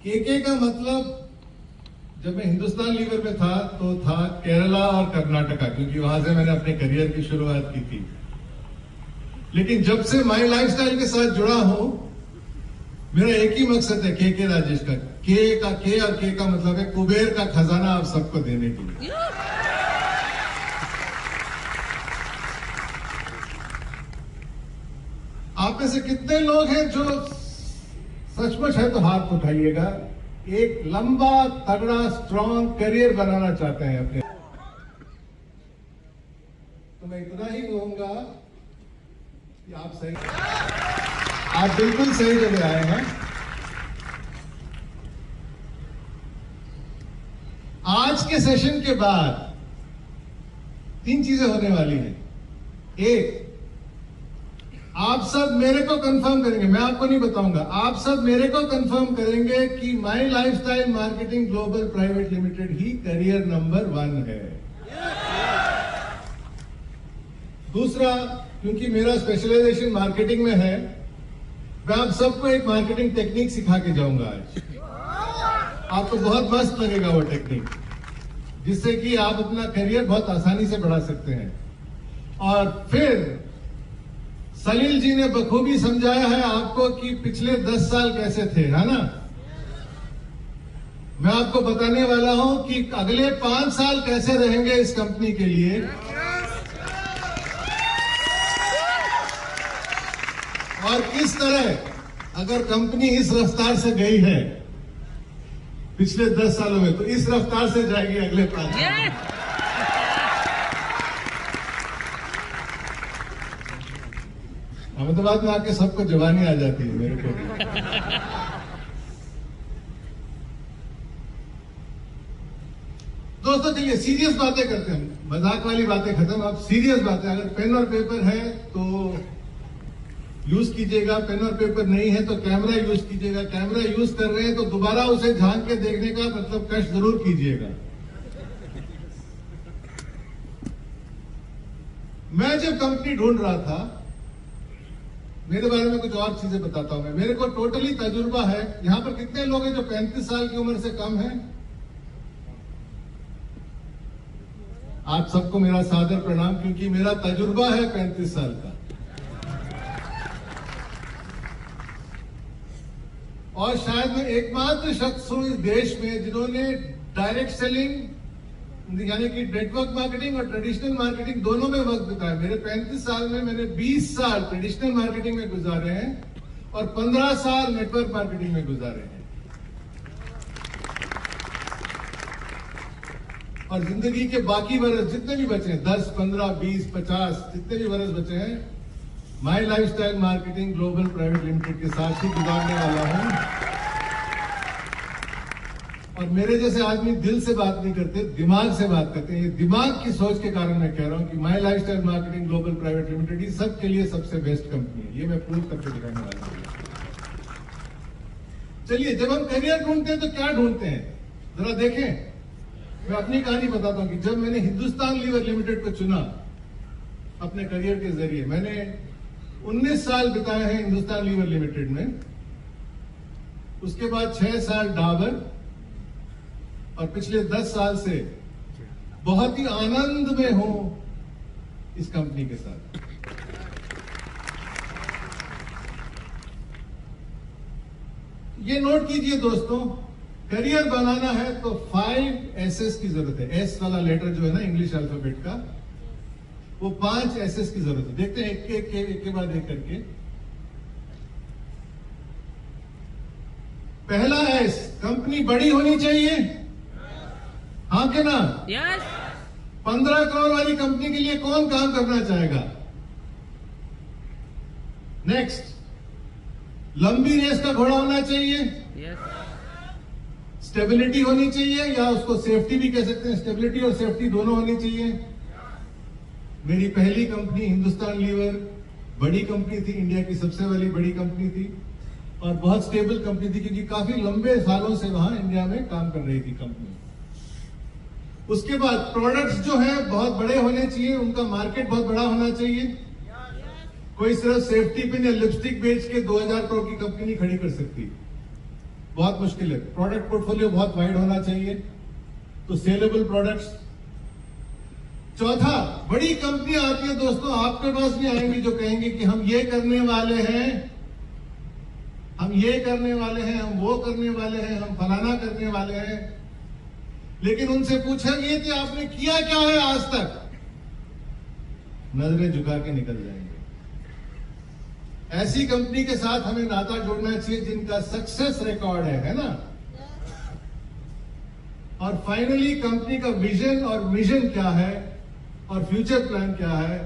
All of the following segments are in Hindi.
केके का मतलब जब मैं हिंदुस्तान लीवर में था तो था केरला और कर्नाटका, क्योंकि वहां से मैंने अपने करियर की शुरुआत की थी। लेकिन जब से माई लाइफस्टाइल के साथ जुड़ा हूं, मेरा एक ही मकसद है के राजेश का। के और के का मतलब है कुबेर का खजाना आप सबको देने के लिए। आप में से कितने लोग हैं जो सचमुच है तो हाथ उठाइएगा, एक लंबा तगड़ा स्ट्रॉन्ग करियर बनाना चाहते हैं अपने। तो मैं इतना ही कहूंगा कि आप बिल्कुल सही जगह आए हैं। आज के सेशन के बाद 3 चीजें होने वाली हैं। एक, आप सब मेरे को कंफर्म करेंगे, मैं आपको नहीं बताऊंगा, आप सब मेरे को कंफर्म करेंगे कि My lifestyle Marketing Global Private Limited ही करियर नंबर 1 है। दूसरा, क्योंकि मेरा स्पेशलाइजेशन मार्केटिंग में है, मैं आप सबको एक मार्केटिंग टेक्निक सिखा के जाऊंगा आज। आपको बहुत मस्त लगेगा वो टेक्निक, जिससे कि आप अपना करियर बहुत आसानी से बढ़ा सकते हैं। और फिर सलील जी ने बखूबी समझाया है आपको कि पिछले 10 साल कैसे थे, है ना। मैं आपको बताने वाला हूं कि अगले 5 साल कैसे रहेंगे इस कंपनी के लिए। और किस तरह अगर कंपनी इस रफ्तार से गई है पिछले 10 सालों में, तो इस रफ्तार से जाएगी अगले 5 साल। अहमदाबाद में आके सबको जवानी आ जाती है, मेरे को। दोस्तों चलिए सीरियस बातें करते हैं, मजाक वाली बातें खत्म, अब सीरियस बातें। अगर पेन और पेपर है तो यूज कीजिएगा, पेन और पेपर नहीं है तो कैमरा यूज कीजिएगा। कैमरा यूज कर रहे हैं तो दोबारा उसे झांक के देखने का मतलब कष्ट जरूर कीजिएगा। मैं जब कंपनी ढूंढ रहा था, मेरे बारे में कुछ और चीजें बताता हूं मैं। मेरे को टोटली तजुर्बा है। यहां पर कितने लोग हैं जो 35 साल की उम्र से कम हैं? आप सबको मेरा सादर प्रणाम, क्योंकि मेरा तजुर्बा है 35 साल का। और शायद मैं एकमात्र शख्स हूं इस देश में जिन्होंने डायरेक्ट सेलिंग यानी कि नेटवर्क मार्केटिंग और ट्रेडिशनल मार्केटिंग दोनों में वक्त बिताया। मेरे 35 साल में मैंने 20 साल ट्रेडिशनल मार्केटिंग में गुजारे हैं और 15 साल नेटवर्क मार्केटिंग में गुजारे हैं। और जिंदगी के बाकी वर्ष जितने भी बचे हैं, 10, 15, 20, 50 जितने भी वर्ष बचे हैं, My lifestyle Marketing Global Private Limited के साथ ही गुजारने वाला हूं। और मेरे जैसे आदमी दिल से बात नहीं करते, दिमाग से बात करते हैं। ये दिमाग की सोच के कारण मैं कह रहा हूं कि My lifestyle Marketing Global Private Limited ही सबके लिए सबसे बेस्ट कंपनी है। ये मैं प्रूव करके दिखाने वाला हूं। चलिए, जब हम करियर ढूंढते हैं तो क्या ढूंढते हैं जरा देखें। मैं अपनी कहानी बताता हूं कि जब मैंने हिंदुस्तान लीवर लिमिटेड को चुना अपने करियर के जरिए, मैंने 19 साल बिताए हैं हिंदुस्तान लीवर लिमिटेड में। उसके बाद 6 साल डाबर, और पिछले 10 साल से बहुत ही आनंद में हूं इस कंपनी के साथ। ये नोट कीजिए दोस्तों, करियर बनाना है तो 5 एसएस की जरूरत है। एस वाला लेटर जो है ना इंग्लिश अल्फाबेट का, वो 5 एसएस की जरूरत है। देखते हैं एक के बाद एक करके। पहला एस, कंपनी बड़ी होनी चाहिए, हाँ के ना? यस। 15 करोड़ वाली कंपनी के लिए कौन काम करना चाहेगा? नेक्स्ट, लंबी रेस का घोड़ा होना चाहिए। यस। स्टेबिलिटी होनी चाहिए, या उसको सेफ्टी भी कह सकते हैं। स्टेबिलिटी और सेफ्टी दोनों होनी चाहिए। मेरी पहली कंपनी हिंदुस्तान लीवर बड़ी कंपनी थी, इंडिया की सबसे वाली बड़ी कंपनी थी और बहुत स्टेबल कंपनी थी, क्योंकि काफी लंबे सालों से वहां इंडिया में काम कर रही थी कंपनी। उसके बाद प्रोडक्ट्स जो है बहुत बड़े होने चाहिए, उनका मार्केट बहुत बड़ा होना चाहिए। कोई सिर्फ सेफ्टी पिन या लिपस्टिक बेच के 2000 करोड़ की कंपनी नहीं खड़ी कर सकती। बहुत मुश्किल है। प्रोडक्ट पोर्टफोलियो बहुत वाइड होना चाहिए, तो सेलेबल प्रोडक्ट्स। चौथा, बड़ी कंपनियां आती है दोस्तों, आपके पास भी आएंगी जो कहेंगे कि हम ये करने वाले हैं, हम ये करने वाले हैं, हम वो करने वाले हैं, हम फलाना करने वाले हैं, लेकिन उनसे पूछेंगे कि आपने किया क्या है आज तक, नजरें झुका के निकल जाएंगे। ऐसी कंपनी के साथ हमें नाता जोड़ना चाहिए जिनका सक्सेस रिकॉर्ड है ना। और फाइनली कंपनी का विजन और मिशन क्या है और फ्यूचर प्लान क्या है,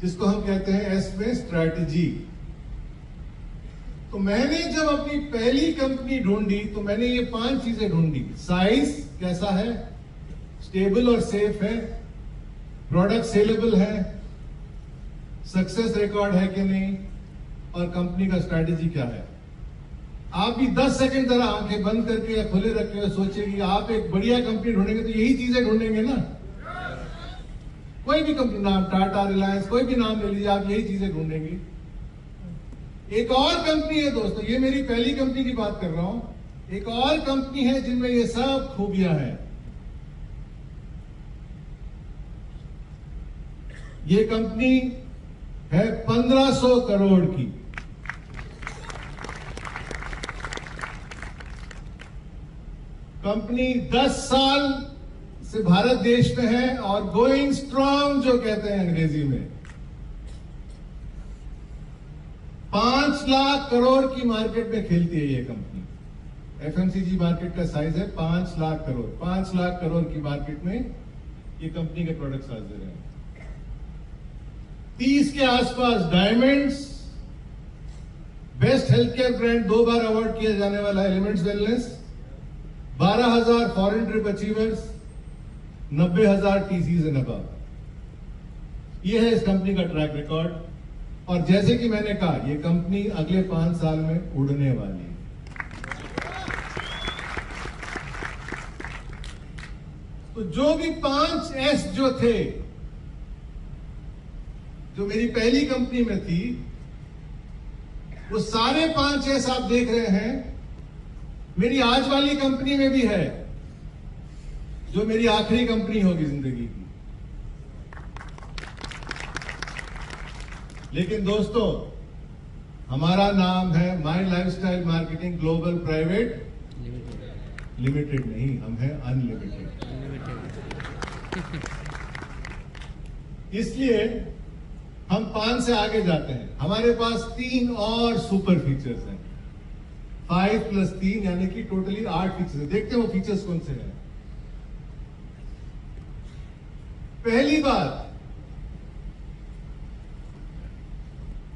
जिसको हम कहते हैं एस में स्ट्रैटेजी। तो मैंने जब अपनी पहली कंपनी ढूंढी तो मैंने ये 5 चीजें ढूंढी। साइज कैसा है, स्टेबल और सेफ है, प्रोडक्ट सेलेबल है, सक्सेस रिकॉर्ड है कि नहीं, और कंपनी का स्ट्रैटेजी क्या है। आप भी 10 सेकंड जरा आंखें बंद करके या खुले रख के सोचिए कि आप एक बढ़िया कंपनी ढूंढेंगे तो यही चीजें ढूंढेंगे ना। कोई भी कंपनी, नाम टाटा, रिलायंस, कोई भी नाम ले लीजिए, आप यही चीजें ढूंढेंगे। एक और कंपनी है दोस्तों, ये मेरी पहली कंपनी की बात कर रहा हूं, एक और कंपनी है जिनमें ये सब खूबियां हैं। ये कंपनी है 1500 करोड़ की। कंपनी 10 साल से भारत देश में है और गोइंग स्ट्रांग जो कहते हैं अंग्रेजी में। 5 लाख करोड़ की मार्केट में खेलती है ये कंपनी। एफएमसीजी मार्केट का साइज है 5 लाख करोड़। 5 लाख करोड़ की मार्केट में ये कंपनी के प्रोडक्ट्स हाजिर हैं। 30 के आसपास diamonds, best health care brand 2 बार अवार्ड किया जाने वाला Elements Wellness, 12,000 foreign trip achievers, 90,000 TCs and above. ये है इस कंपनी का ट्रैक रिकॉर्ड। और जैसे कि मैंने कहा, ये कंपनी अगले 5 साल में उड़ने वाली है। तो जो भी 5 एस जो थे, जो मेरी पहली कंपनी में थी, वो सारे 5 एस आप देख रहे हैं मेरी आज वाली कंपनी में भी है, जो मेरी आखिरी कंपनी होगी जिंदगी की। लेकिन दोस्तों, हमारा नाम है My lifestyle Marketing Global Private Limited नहीं, हम हैं अनलिमिटेड। इसलिए हम 5 से आगे जाते हैं। हमारे पास 3 और सुपर फीचर्स हैं। 5 + 3 यानी कि टोटली 8 फीचर्स हैं। देखते हैं वो फीचर्स कौन से हैं। पहली बात,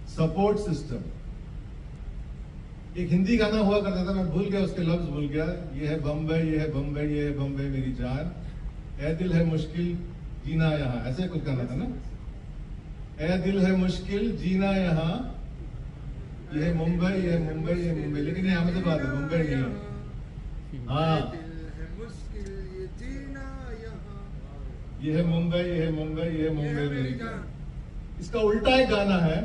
सपोर्ट सिस्टम। एक हिंदी गाना हुआ करता था, मैं भूल गया उसके लफ्ज भूल गया। ये है बम्बई, ये है बम्बई, ये है बम्बई मेरी जान, ए दिल है मुश्किल जीना यहां, ऐसे कुछ गाना था ना। ए दिल है मुश्किल जीना यहां, ये है मुंबई, ये है मुंबई, ये है मुंबई, लेकिन ये अहमदाबाद है, मुंबई नहीं है। हाँ, ये है मुंबई, ये है मुंबई, ये है मुंबई मेरी जान। इसका उल्टा एक गाना है,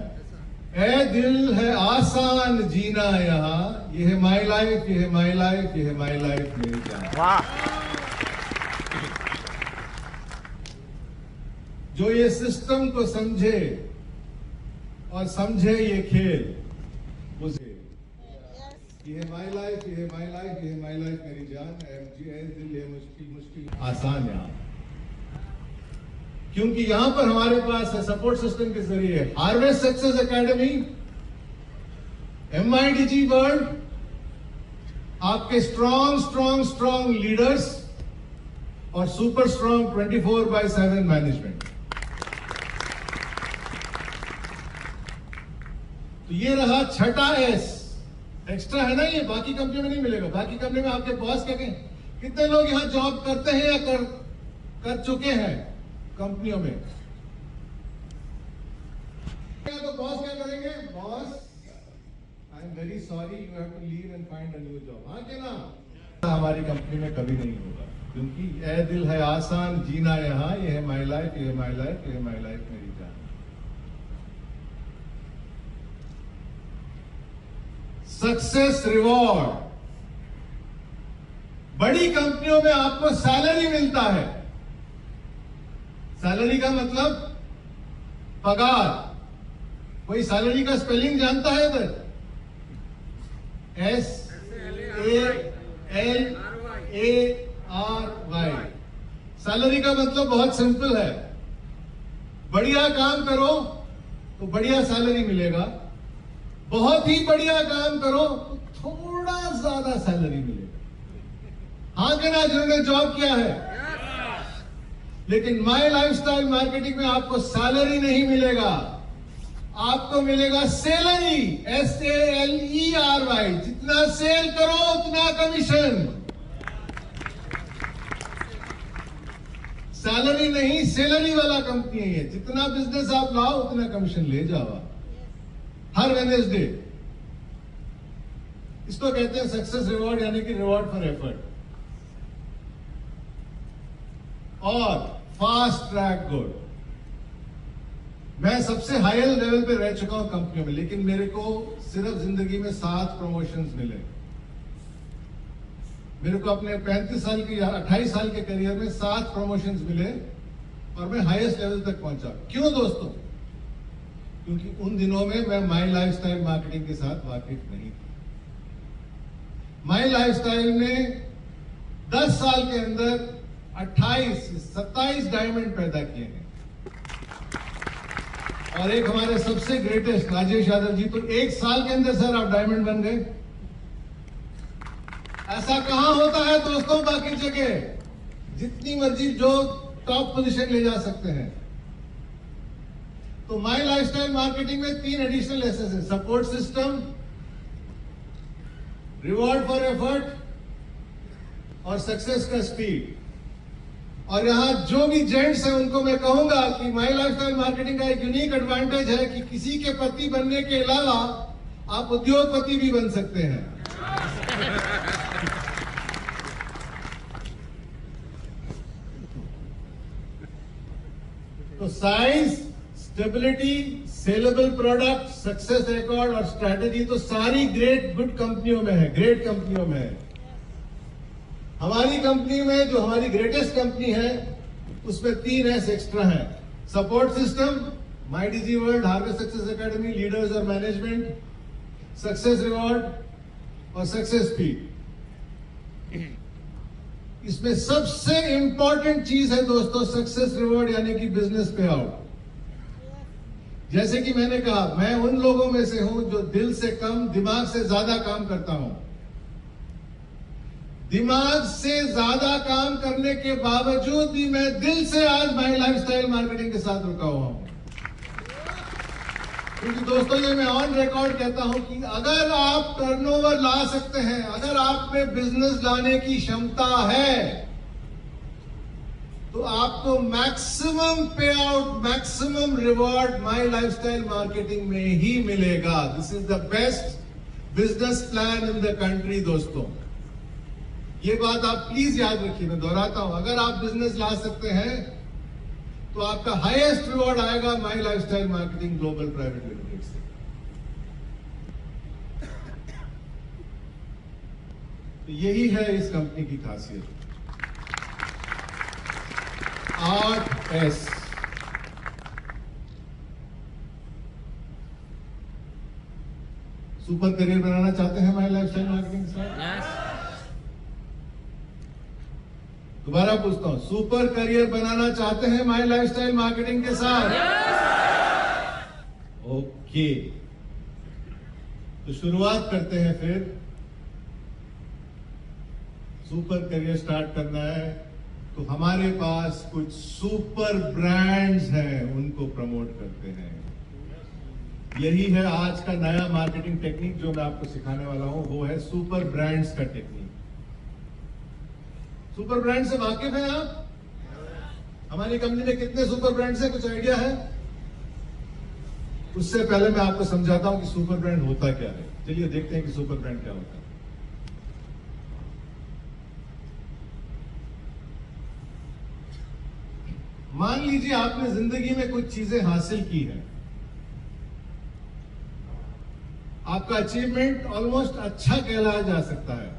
ए दिल है आसान जीना यहां, ये है माई लाइफ, ये है माई लाइफ, ये है माई लाइफ मेरी जान। वाह। जो ये सिस्टम को समझे और समझे ये खेल, उसे ये है माई लाइफ, ये है माई लाइफ, ये है माई लाइफ मेरी जान, दिल है मुश्किल मुश्किल आसान यहां। क्योंकि यहां पर हमारे पास है सपोर्ट सिस्टम के जरिए harvest Success academy, MIDG world, आपके स्ट्रॉन्ग स्ट्रॉन्ग स्ट्रॉन्ग लीडर्स और सुपर स्ट्रॉन्ग 24/7 मैनेजमेंट। तो ये रहा छठा एस। एक्स्ट्रा है ना, ये बाकी कंपनी में नहीं मिलेगा। बाकी कंपनी में आपके बॉस क्या कहें, कितने लोग यहां जॉब करते हैं या कर चुके हैं कंपनियों में। तो बॉस क्या करेंगे, boss I am very sorry, you have to leave and find a new job. हाँ क्या ना, हमारी कंपनी में कभी नहीं होगा, क्योंकि ए दिल है आसान जीना यहां, ये है माई लाइफ, ये है माई लाइफ, ये है माई लाइफ मेरी जान। सक्सेस रिवॉर्ड, बड़ी कंपनियों में आपको सैलरी मिलता है। सैलरी का मतलब पगार। कोई सैलरी का स्पेलिंग जानता है इधर? SALARY। सैलरी का मतलब बहुत सिंपल है, बढ़िया काम करो तो बढ़िया सैलरी मिलेगा, बहुत ही बढ़िया काम करो तो थोड़ा ज्यादा सैलरी मिलेगा। हाँ क्या ना, जिन्होंने जॉब किया है। लेकिन माई लाइफस्टाइल मार्केटिंग में आपको सैलरी नहीं मिलेगा, आपको मिलेगा सेलरी, SALERY। जितना सेल करो उतना कमीशन। सैलरी नहीं, सेलरी वाला कंपनी है। जितना बिजनेस आप लाओ उतना कमीशन ले जाओ हर वेडनेसडे। इसको कहते हैं सक्सेस रिवॉर्ड, यानी कि रिवॉर्ड फॉर एफर्ट। और फास्ट ट्रैक गुड। मैं सबसे हायर लेवल पे रह चुका हूं कंपनियों में, लेकिन मेरे को सिर्फ जिंदगी में 7 प्रमोशंस मिले। मेरे को अपने 35 साल की या 28 साल के करियर में 7 प्रमोशंस मिले और मैं हाईएस्ट लेवल तक पहुंचा। क्यों दोस्तों? क्योंकि उन दिनों में मैं माई लाइफस्टाइल मार्केटिंग के साथ वाकिफ नहीं था। माई लाइफस्टाइल ने 10 साल के अंदर 27 डायमंड पैदा किए हैं। और एक हमारे सबसे ग्रेटेस्ट राजेश यादव जी तो 1 साल के अंदर सर आप डायमंड बन गए। ऐसा कहां होता है दोस्तों? बाकी जगह जितनी मर्जी जो टॉप पोजीशन ले जा सकते हैं। तो माई लाइफस्टाइल मार्केटिंग में 3 एडिशनल एसेस है: support system, reward for effort और सक्सेस का स्पीड। और यहां जो भी जेंट्स हैं उनको मैं कहूंगा कि माई लाइफस्टाइल मार्केटिंग का एक यूनिक एडवांटेज है कि किसी के पति बनने के अलावा आप उद्योगपति भी बन सकते हैं। तो size, stability, saleable product, success record और स्ट्रैटेजी तो सारी ग्रेट गुड कंपनियों में है, ग्रेट कंपनियों में है। हमारी कंपनी में जो हमारी ग्रेटेस्ट कंपनी है उसमें 3 एस एक्स्ट्रा है: support system, My DG World, Harvest Success Academy, leaders और मैनेजमेंट, सक्सेस रिवॉर्ड और सक्सेस स्पीड। इसमें सबसे इंपॉर्टेंट चीज है दोस्तों सक्सेस रिवॉर्ड, यानी कि बिजनेस पे आउट। जैसे कि मैंने कहा, मैं उन लोगों में से हूं जो दिल से कम दिमाग से ज्यादा काम करता हूं। दिमाग से ज्यादा काम करने के बावजूद भी मैं दिल से आज माई लाइफस्टाइल मार्केटिंग के साथ रुका हुआ हूं। क्योंकि दोस्तों ये मैं ऑन रिकॉर्ड कहता हूं कि अगर आप टर्नओवर ला सकते हैं, अगर आप में बिजनेस लाने की क्षमता है, तो आपको मैक्सिमम पे आउट, मैक्सिमम रिवॉर्ड माई लाइफस्टाइल मार्केटिंग में ही मिलेगा। This is the best business plan in the country. दोस्तों ये बात आप प्लीज याद रखिए, मैं दोहराता हूं, अगर आप बिजनेस ला सकते हैं तो आपका हाईएस्ट रिवॉर्ड आएगा My lifestyle Marketing Global Private Limited से। तो यही है इस कंपनी की खासियत। 8 एस। सुपर करियर बनाना चाहते हैं माई लाइफस्टाइल मार्केटिंग के साथ? दोबारा पूछता हूं, सुपर करियर बनाना चाहते हैं माई लाइफस्टाइल मार्केटिंग के साथ? ओके, तो शुरुआत करते हैं। फिर सुपर करियर स्टार्ट करना है तो हमारे पास कुछ सुपर ब्रांड्स हैं, उनको प्रमोट करते हैं। यही है आज का नया मार्केटिंग टेक्निक जो मैं आपको सिखाने वाला हूं, वो है सुपर ब्रांड्स का टेक्निक। सुपर ब्रांड से वाकिफ हैं आप? हमारी कंपनी में कितने सुपर ब्रांड्स हैं, कुछ आइडिया है? उससे पहले मैं आपको समझाता हूं कि सुपर ब्रांड होता क्या है। चलिए देखते हैं कि सुपर ब्रांड क्या होता है। मान लीजिए आपने जिंदगी में कुछ चीजें हासिल की हैं, आपका अचीवमेंट ऑलमोस्ट अच्छा कहलाया जा सकता है,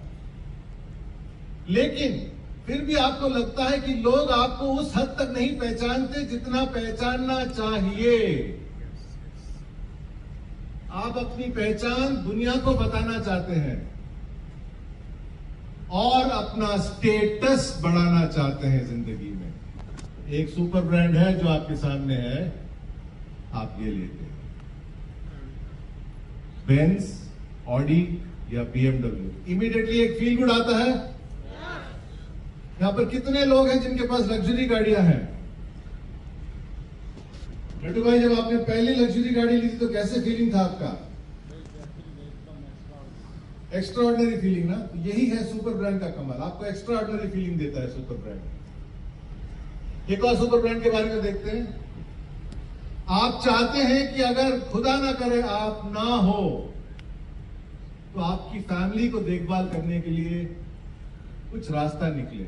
लेकिन फिर भी आपको लगता है कि लोग आपको उस हद तक नहीं पहचानते जितना पहचानना चाहिए। आप अपनी पहचान दुनिया को बताना चाहते हैं और अपना स्टेटस बढ़ाना चाहते हैं जिंदगी में। एक सुपर ब्रांड है जो आपके सामने है, आप ये लेते हैं, बेंज, ऑडी या बीएमडब्ल्यू। इमीडिएटली एक फील गुड आता है। यहां पर कितने लोग हैं जिनके पास लग्जरी गाड़ियां हैं? लड्डू भाई, जब आपने पहली लग्जरी गाड़ी ली थी तो कैसे फीलिंग था आपका? एक्स्ट्रा ऑर्डिनरी फीलिंग ना। तो यही है सुपर ब्रांड का कमाल, आपको एक्स्ट्रा ऑर्डिनरी फीलिंग देता है सुपर ब्रांड। एक और सुपर ब्रांड के बारे में देखते हैं। आप चाहते हैं कि अगर खुदा ना करे आप ना हो तो आपकी फैमिली को देखभाल करने के लिए कुछ रास्ता निकले।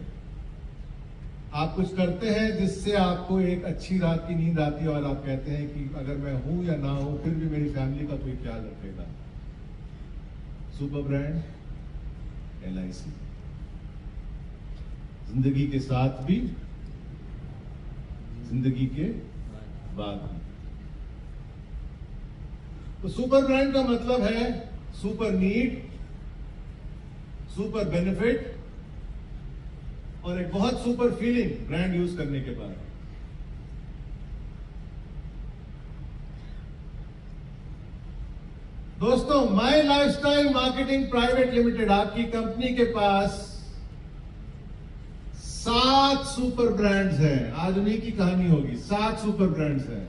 आप कुछ करते हैं जिससे आपको एक अच्छी रात की नींद आती है और आप कहते हैं कि अगर मैं हूं या ना हूं फिर भी मेरी फैमिली का कोई ख्याल रखेगा। सुपर ब्रांड LIC, जिंदगी के साथ भी, जिंदगी के बाद भी। तो सुपर ब्रांड का मतलब है सुपर नीड, सुपर बेनिफिट और एक बहुत सुपर फीलिंग ब्रांड यूज करने के बाद। दोस्तों, my lifestyle marketing private limited, आपकी कंपनी के पास 7 सुपर ब्रांड्स हैं। आज उन्हीं की कहानी होगी। 7 सुपर ब्रांड्स हैं।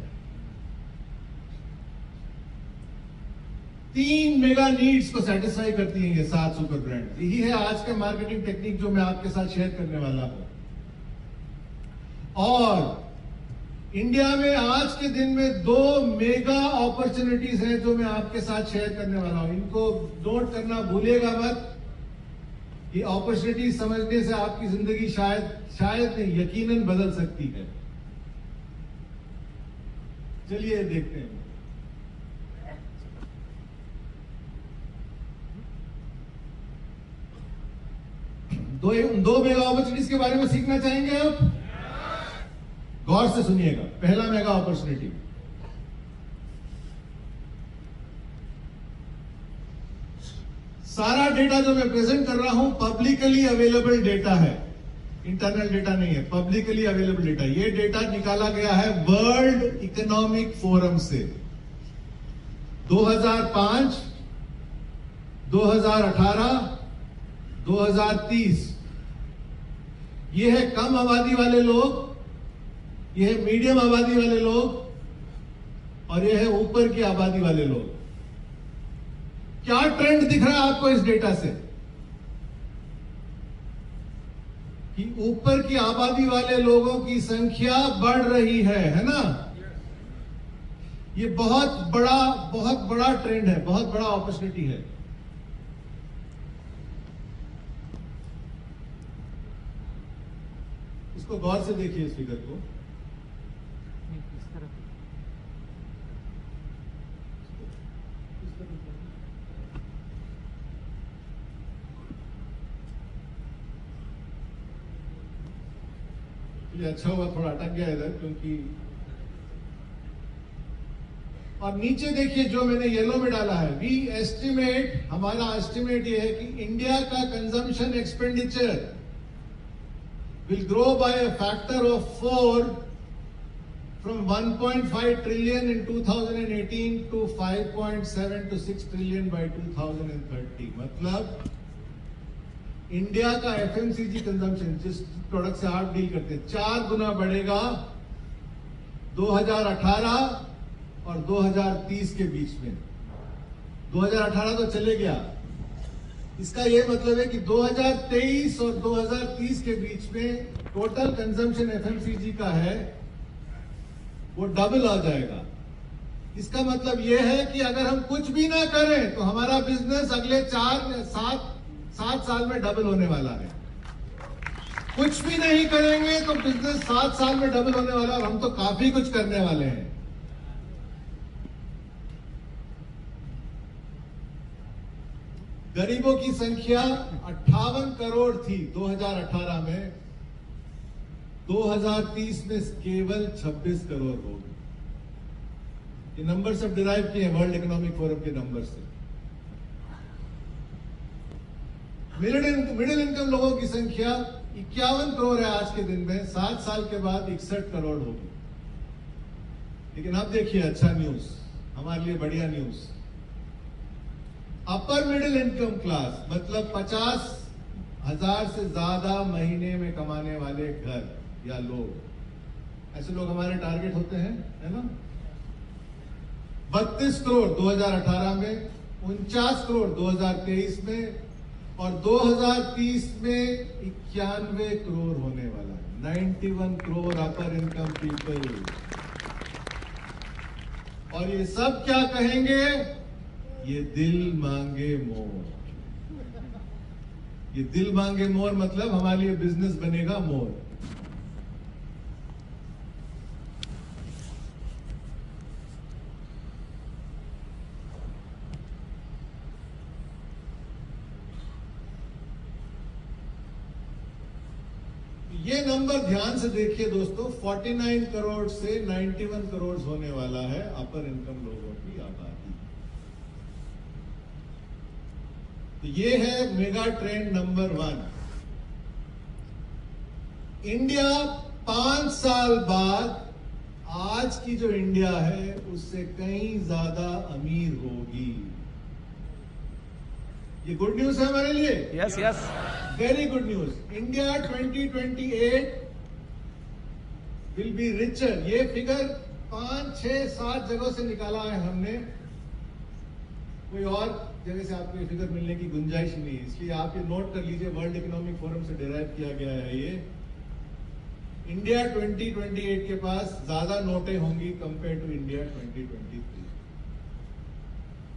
3 मेगा नीड्स को सेटिस्फाई करती हैं ये 7 सुपर ब्रांड। यही है आज का मार्केटिंग टेक्निक जो मैं आपके साथ शेयर करने वाला हूं। और इंडिया में आज के दिन में 2 मेगा अपॉर्चुनिटीज हैं जो मैं आपके साथ शेयर करने वाला हूं। इनको नोट करना भूलिएगा मत। ये अपॉर्चुनिटी समझने से आपकी जिंदगी शायद नहीं, यकीनन बदल सकती है। चलिए देखते हैं। दो मेगा अपॉर्चुनिटीज के बारे में सीखना चाहेंगे आप? गौर से सुनिएगा। पहला मेगा अपॉर्चुनिटी, सारा डेटा जो मैं प्रेजेंट कर रहा हूं पब्लिकली अवेलेबल डेटा है, इंटरनल डेटा नहीं है, पब्लिकली अवेलेबल डेटा। ये डेटा निकाला गया है वर्ल्ड इकोनॉमिक फोरम से। 2005, 2018, 2030। ये है कम आबादी वाले लोग, ये है मीडियम आबादी वाले लोग और ये है ऊपर की आबादी वाले लोग। क्या ट्रेंड दिख रहा है आपको इस डेटा से? कि ऊपर की आबादी वाले लोगों की संख्या बढ़ रही है ना? ये बहुत बड़ा ट्रेंड है, बहुत बड़ा अपॉर्चुनिटी है। इसको गौर से देखिए, इस फिगर को। ये अच्छा हुआ थोड़ा अटक गया इधर, क्योंकि और नीचे देखिए जो मैंने येलो में डाला है। वी एस्टिमेट, हमारा एस्टिमेट ये है कि इंडिया का consumption expenditure will grow by a factor of 4 from 1.5 trillion in 2018 to 5.7 to 6 trillion by 2030। मतलब इंडिया का FMCG कंजम्पशन, जिस प्रोडक्ट से आप डील करते हैं, 4 गुना बढ़ेगा 2018 और 2030 के बीच में। 2018 तो चले गया, इसका यह मतलब है कि 2023 और 2030 के बीच में टोटल कंजम्पशन FMCG का है वो डबल आ जाएगा। इसका मतलब यह है कि अगर हम कुछ भी ना करें तो हमारा बिजनेस अगले 7 साल में डबल होने वाला है। कुछ भी नहीं करेंगे तो बिजनेस 7 साल में डबल होने वाला है और हम तो काफी कुछ करने वाले हैं। गरीबों की संख्या 58 करोड़ थी 2018 में, 2030 में केवल 26 करोड़ होगी। ये नंबर सब डिराइव किए हैं वर्ल्ड इकोनॉमिक फोरम के नंबर से। मिडिल इनकम लोगों की संख्या 51 करोड़ है आज के दिन में, 7 साल के बाद 61 करोड़ होगी। लेकिन अब देखिए अच्छा न्यूज, हमारे लिए बढ़िया news. Upper middle income class मतलब 50,000 से ज्यादा महीने में कमाने वाले घर या लोग, ऐसे लोग हमारे टारगेट होते हैं, है ना। 32 करोड़ 2018 में, 49 करोड़ 2023 में, और 2030 में 91 करोड़ होने वाला है। 91 करोड़ अपर इनकम पीपल। और ये सब क्या कहेंगे? ये दिल मांगे मोर। ये दिल मांगे मोर मतलब हमारे लिए बिजनेस बनेगा मोर। ये नंबर ध्यान से देखिए दोस्तों, 49 करोड़ से 91 करोड़ होने वाला है अपर इनकम लोगों की आबादी। तो ये है मेगा ट्रेंड नंबर 1। इंडिया 5 साल बाद आज की जो इंडिया है उससे कहीं ज्यादा अमीर होगी। ये गुड न्यूज है हमारे लिए। Yes yes, very good news. India 2028 will be richer. ये फिगर 5, 6, 7 जगहों से निकाला है हमने, कोई और जगह से आपको ये फिगर मिलने की गुंजाइश नहीं है, इसलिए आप ये नोट कर लीजिए, वर्ल्ड इकोनॉमिक फोरम से डिराइव किया गया है ये। इंडिया 2028 के पास ज्यादा नोटें होंगी कंपेयर टू इंडिया 2023।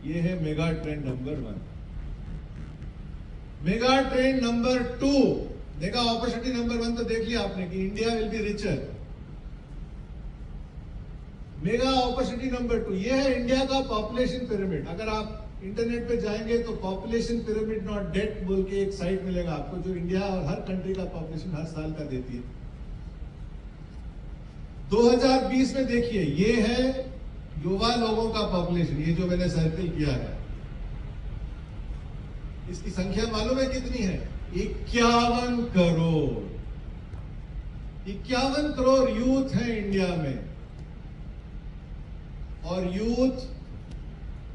ये है mega trend number 1। Mega trend number 2, mega opportunity number 1 तो देख लिया आपने कि India will be richer. Mega opportunity number 2 ये है इंडिया का पॉपुलेशन पिरामिड। अगर आप इंटरनेट पे जाएंगे तो पॉपुलेशन पिरामिड नॉट डेट बोल के एक साइट मिलेगा आपको, जो इंडिया और हर कंट्री का पॉपुलेशन हर साल का देती है। 2020 में देखिए, ये है युवा लोगों का पॉपुलेशन, ये जो मैंने सर्कल किया है। इसकी संख्या मालूम है कितनी है? 51 करोड़। 51 करोड़ यूथ है इंडिया में। और यूथ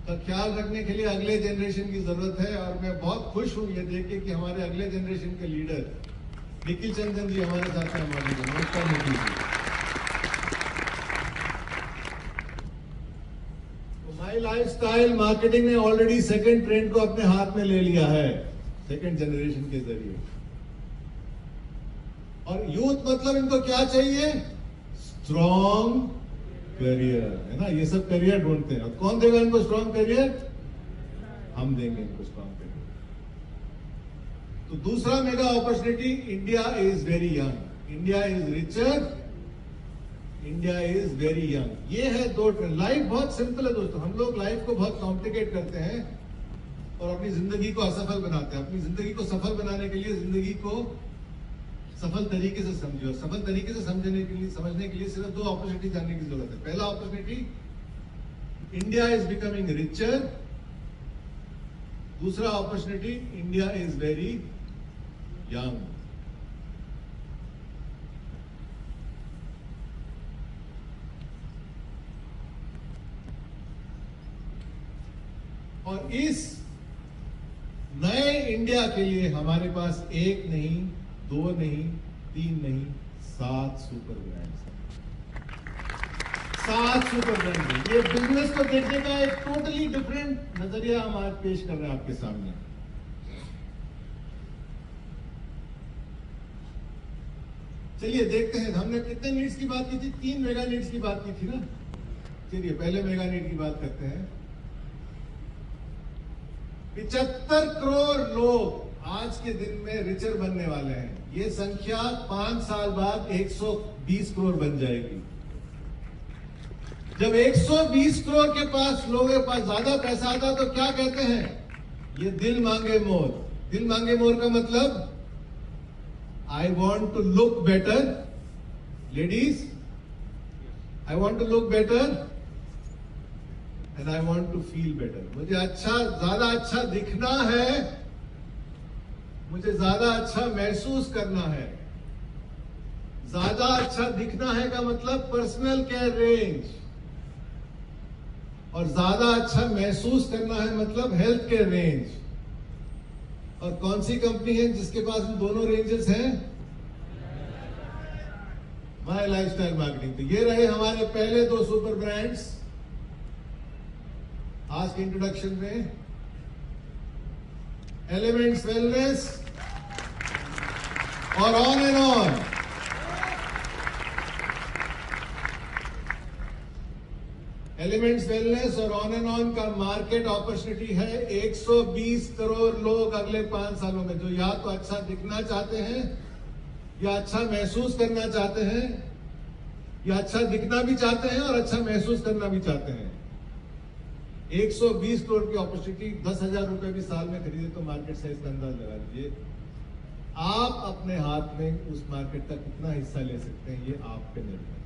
का ख्याल रखने के लिए अगले जनरेशन की जरूरत है। और मैं बहुत खुश हूं ये देख के कि हमारे अगले जनरेशन के लीडर निखिल चंदन जी हमारे साथ में मौजूद हैं। नमस्कार निखिल जी। माई लाइफस्टाइल मार्केटिंग ने ऑलरेडी सेकंड ट्रेंड को अपने हाथ में ले लिया है, सेकंड जनरेशन के जरिए। और यूथ मतलब इनको क्या चाहिए? स्ट्रॉन्ग करियर, है ना। ये सब करियर ढूंढते हैं। और कौन देगा इनको स्ट्रॉन्ग करियर? हम देंगे इनको स्ट्रॉन्ग करियर। तो दूसरा mega opportunity, India is very young, India is richer, India is very young. ये है दो ट्रेंड। लाइफ बहुत सिंपल है दोस्तों। हम लोग लाइफ को बहुत कॉम्प्लिकेट करते हैं और अपनी जिंदगी को असफल बनाते हैं। अपनी जिंदगी को सफल बनाने के लिए जिंदगी को सफल तरीके से समझो। सफल तरीके से समझने के लिए सिर्फ 2 अपॉर्चुनिटी जानने की जरूरत है। पहला opportunity, India is becoming richer. दूसरा opportunity, India is very young. और इस नए इंडिया के लिए हमारे पास 1 नहीं, 2 नहीं, 3 नहीं, 7 सुपर ब्रांड्स हैं। 7 सुपर ब्रांड हैं। ये बिजनेस को देखने का एक टोटली डिफरेंट नजरिया हम आज पेश कर रहे हैं आपके सामने। चलिए देखते हैं, हमने कितने नीड्स की बात की थी? 3 मेगा नीड्स की बात की थी ना। चलिए पहले मेगा नीड की बात करते हैं। 75 करोड़ लोग आज के दिन में रिचर बनने वाले हैं। ये संख्या 5 साल बाद 120 करोड़ बन जाएगी। जब 120 करोड़ के पास लोगों के पास ज्यादा पैसा आता तो क्या कहते हैं? ये दिल मांगे मोर। दिल मांगे मोर का मतलब I want to look better, ladies, I want to look better and I want to feel better. मुझे अच्छा, ज्यादा अच्छा दिखना है, मुझे ज्यादा अच्छा महसूस करना है। ज्यादा अच्छा दिखना है का मतलब पर्सनल केयर रेंज, और ज्यादा अच्छा महसूस करना है मतलब हेल्थ केयर रेंज। और कौन सी कंपनी है जिसके पास इन दोनों रेंजेस हैं? My lifestyle Marketing. तो ये रहे हमारे पहले दो सुपर ब्रांड्स आज के इंट्रोडक्शन में, एलिमेंट्स वेलनेस और on and on. Elements wellness और ऑन एंड ऑन का मार्केट अपॉर्चुनिटी है 120 करोड़ लोग अगले 5 सालों में, जो या तो अच्छा दिखना चाहते हैं, या अच्छा महसूस करना चाहते हैं, या अच्छा दिखना भी चाहते हैं और अच्छा महसूस करना भी चाहते हैं। 120 करोड़ की अपॉर्चुनिटी, 10,000 रुपए भी साल में खरीदे तो मार्केट साइज का अंदाज लगा लीजिए। आप अपने हाथ में उस मार्केट का कितना हिस्सा ले सकते हैं, ये आप पे निर्भर है।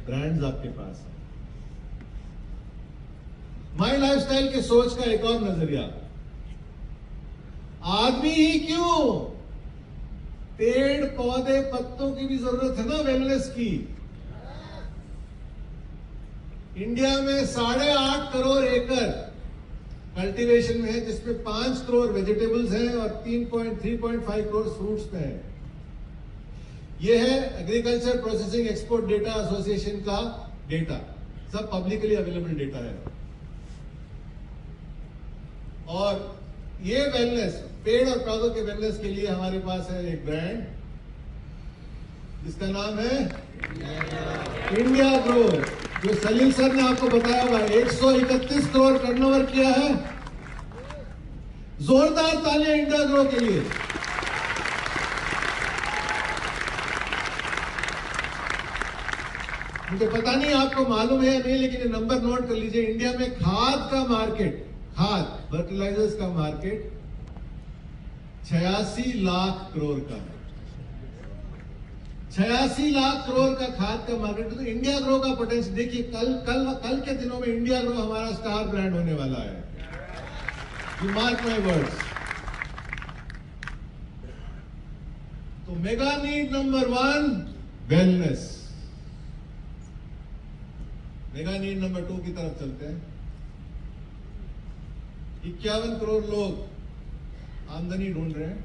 ब्रांड्स आपके पास है। माई लाइफस्टाइल के सोच का एक और नजरिया, आदमी ही क्यों, पेड़ पौधे पत्तों की भी जरूरत है ना वेलनेस की। इंडिया में 8.5 करोड़ एकड़ कल्टीवेशन में है, जिसमें 5 करोड़ वेजिटेबल्स हैं और 3.5 करोड़ फ्रूट्स में है। यह है agriculture processing export data association का डेटा, सब पब्लिकली अवेलेबल डेटा है। और ये वेलनेस, पेड़ और पौधों के वेलनेस के लिए हमारे पास है एक ब्रांड जिसका नाम है इंडिया ग्रो, जो सलील सर ने आपको बताया होगा 131 करोड़ टर्नओवर किया है। जोरदार तालियां इंडिया ग्रो के लिए। मुझे पता नहीं आपको मालूम है या नहीं, लेकिन ये नंबर नोट कर लीजिए। इंडिया में खाद का मार्केट, खाद फर्टिलाइजर्स का मार्केट 86 लाख करोड़ का है। 86 लाख करोड़ का खाद का मार्केट। तो इंडिया ग्रो का पोटेंशियल देखिए, कल के दिनों में इंडिया ग्रो हमारा स्टार ब्रांड होने वाला है। You mark my words. तो mega need number 1 wellness. Mega need number 2 की तरफ चलते हैं। 51 करोड़ लोग आमदनी ढूंढ रहे हैं।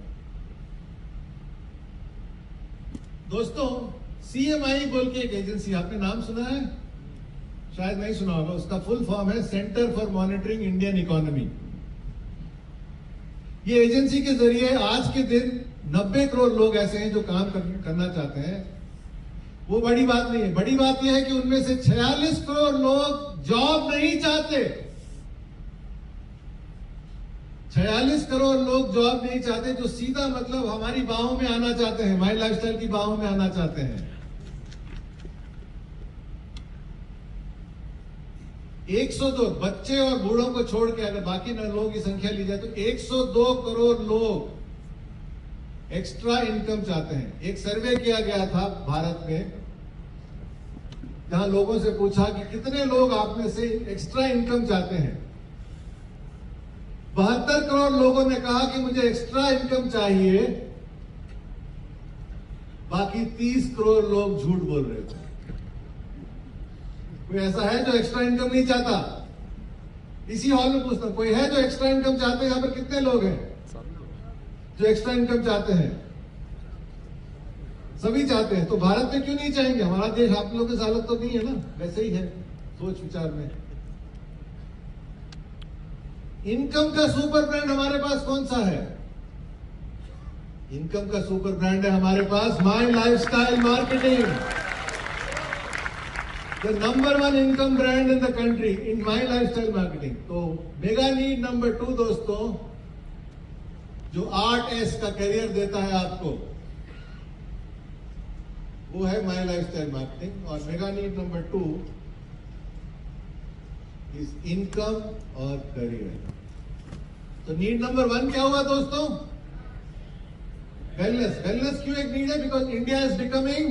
दोस्तों, सीएमआई बोल के एक एजेंसी, आपने नाम सुना है? शायद नहीं सुना होगा। उसका फुल फॉर्म है centre for monitoring Indian economy. ये एजेंसी के जरिए आज के दिन 90 करोड़ लोग ऐसे हैं जो काम करना चाहते हैं। वो बड़ी बात नहीं है। बड़ी बात यह है कि उनमें से 46 करोड़ लोग जॉब नहीं चाहते। 46 करोड़ लोग जॉब नहीं चाहते, जो सीधा मतलब हमारी बाहों में आना चाहते हैं, माई लाइफस्टाइल की बाहों में आना चाहते हैं। 102 बच्चे और बूढ़ों को छोड़ के अगर बाकी लोगों की संख्या ली जाए तो 102 करोड़ लोग एक्स्ट्रा इनकम चाहते हैं। एक सर्वे किया गया था भारत में, जहां लोगों से पूछा कि कितने लोग आप में से एक्स्ट्रा इनकम चाहते हैं। 72 करोड़ लोगों ने कहा कि मुझे एक्स्ट्रा इनकम चाहिए। बाकी 30 करोड़ लोग झूठ बोल रहे थे। कोई ऐसा है जो एक्स्ट्रा इनकम नहीं चाहता? इसी हॉल में पूछता हूं, कोई है जो एक्स्ट्रा इनकम चाहते हैं? यहां पर कितने लोग हैं जो एक्स्ट्रा इनकम चाहते हैं? सभी चाहते हैं। तो भारत में क्यों नहीं चाहेंगे? हमारा देश आप लोगों के हालत तो नहीं है ना, वैसे ही है सोच विचार में। इनकम का सुपर ब्रांड हमारे पास कौन सा है? इनकम का सुपर ब्रांड है हमारे पास My lifestyle Marketing, the number 1 income brand in the country in My lifestyle Marketing. तो मेगा नीड नंबर 2 दोस्तों, जो 8S का करियर देता है आपको, वो है माई लाइफस्टाइल मार्केटिंग। और mega need number 2 is income और करियर। तो नीड नंबर 1 क्या हुआ दोस्तों? वेलनेस। वेलनेस क्यों एक नीड है? Because India is becoming